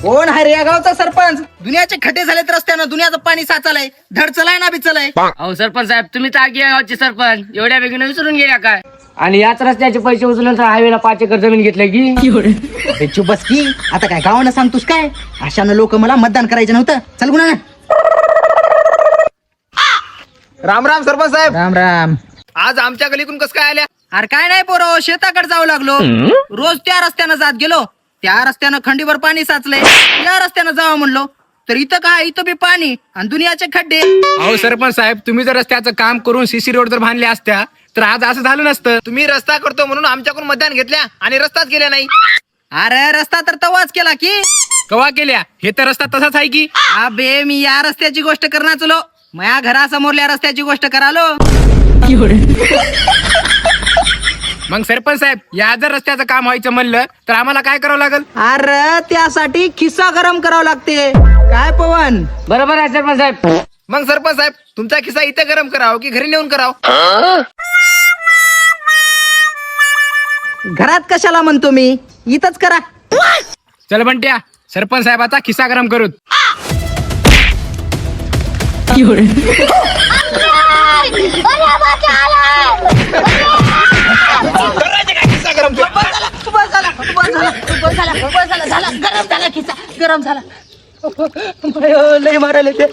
कोण आहे रे या गावचा सरपंच? दुनियाचे खड्डे झालेत रस्त्यानं, दुनियाचं पाणी साचालय, धड चलाय ना बी चलाय. अहो सरपंच साहेब, तुम्ही तर आगी गावचे सरपंच, एवढ्या वेगळं विसरून गेल्या काय? आणि याच रस्त्याचे पैसे उचलून हायवेला 5 एकर जमीन घेतलं की चुप बस की, आता काय गावानं सांगतोस काय? अशानं लोक मला मतदान करायचं नव्हतं. चल गुणा. राम राम सरपंच साहेब. राम राम. आज आमच्या गलीतून कसं काय आल्या? अरे काय नाही पोरो, शेताकडे जाऊ लागलो. रोज त्या रस्त्यानं जात गेलो, त्या रस्त्यानं खंडीभर पाणी साचलंय. या रस्त्यानं जावं म्हणलो तर इथं काय, इथं बी पाणी आणि दुनियाचे खड्डे. अहो सरपंच साहेब, तुम्ही जर रस्त्याचं काम करून सीसी रोड जर बांधले असत्या तर आज असं झालं नसतं. तुम्ही रस्ता करतो म्हणून आमच्याकडून मतदान घेतल्या आणि रस्ताच केल्या नाही. अरे रस्ता तर तवाच केला की. कवा केल्या? हे तर रस्ता तसाच आहे की. अबे मी या रस्त्याची गोष्ट करणार चलो, माझ्या घरासमोरल्या रस्त्याची गोष्ट करालो. मग सरपंच साहेब, या जर रस्त्याचं काम व्हायचं म्हणलं तर आम्हाला काय करावं लागेल? अरे त्यासाठी खिस्सा गरम करावं लागते. काय पवन? बरोबर आहे सरपंच साहेब. मग सरपंच साहेब, तुमचा खिस्सा इथं गरम करावं की घरी नेऊन करावं? घरात कशाला म्हणतो मी, इथंच करा. चल बंट्या, सरपंच साहेबाचा खिस्सा गरम करूत. गरम झाला. लय मारायला ते.